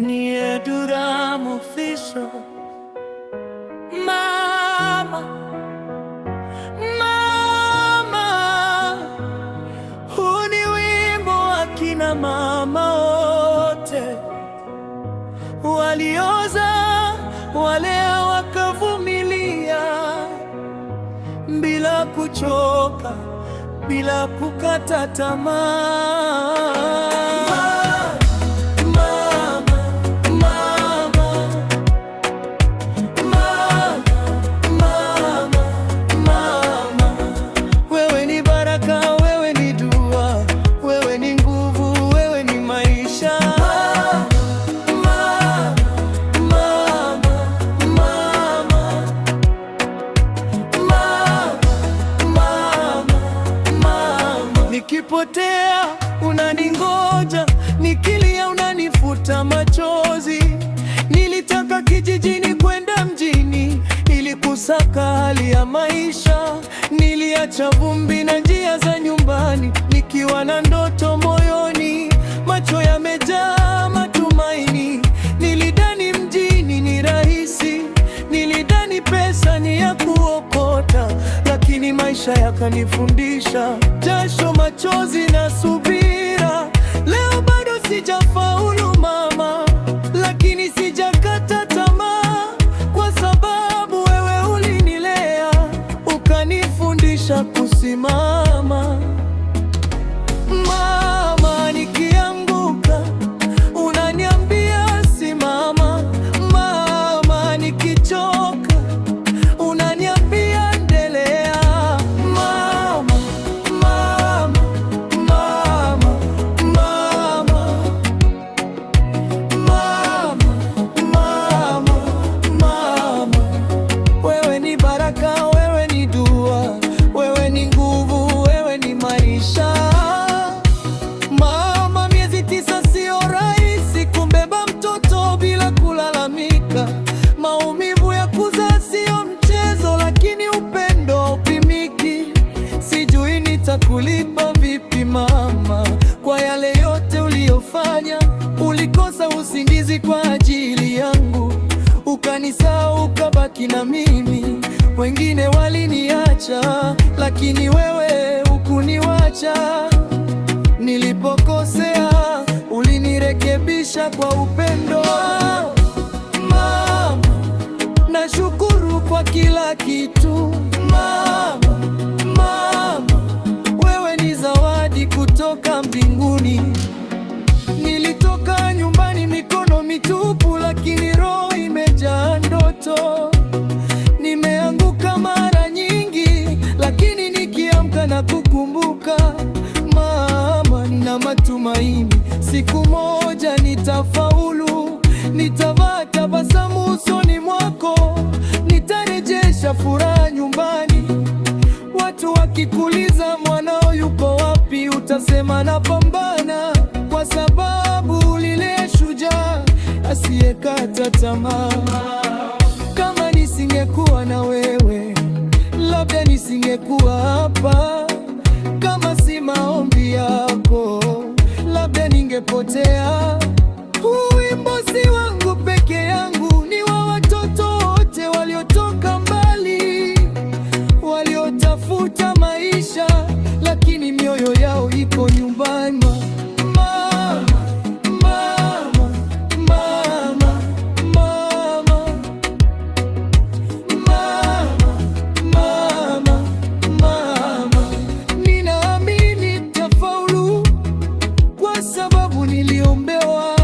Nie duramo fisso. Mama, mama, huu ni wimbo wa kina mama wote walioza, wale wakavumilia bila kuchoka, bila kukata tamaa. Nikipotea unaningoja, nikilia unanifuta machozi. Nilitaka kijijini kwenda mjini ili kusaka hali ya maisha. Niliacha vumbi na njia za nyumbani, nikiwa na ndoto moyoni, macho yamejaa matumaini. Nilidhani mjini ni rahisi, nilidhani pesa ni ya kuokota, lakini maisha yakanifundisha jasho, machozi na subira. Leo bado sijafaulu mama, lakini sijakata tamaa, kwa sababu wewe ulinilea, ukanifundisha kusimama. Mama, nikianguka unaniambia simama. Mama, nikichoka unaniambia endelea. Mama, mama, mama, mama, mama, mama, mama. Wewe ni baraka, wewe ni dua, wewe ni nguvu, wewe ni maisha. Mama, miezi 9 sio rahisi kumbeba mtoto bila kulalamika. Maumivu ya kuzaa sio mchezo, lakini upendo haupimiki. Sijui nitakulipa vipi mama kwa yale yote uliyofanya. Ulikosa usingizi kwa ajili yangu, ukanisahau, ukabaki na mimi. Wengine waliniacha, lakini wewe hukuniwacha. Nilipokosea ulinirekebisha kwa upendo. Mama, nashukuru kwa kila kitu. Mama, mama, wewe ni zawadi kutoka mbinguni. Nilitoka nyumbani mikono mitupu, lakini roho imejaa ndoto. Nimeanguka mara nyingi, lakini nikiamka na kukumbuka mama, nina matumaini. Siku moja nitafaulu, nitavaa tabasamu usoni mwako, nitarejesha furaha nyumbani. Watu wakikuuliza mwanao yuko wapi, utasema napambana, kwa sababu ulilea shujaa asiyekata tamaa. Kama nisingekuwa na wewe, labda nisingekuwa hapa. Kama si maombi yako, labda ningepotea. Huu wimbo si wangu peke yangu, ni wa watoto wote waliotoka mbali, waliotafuta maisha, lakini mioyo yao iko nyumbani. Mama, mama, mama, mama, mama, mama, mama. Ninaamini nitafaulu kwa sababu niliombewa.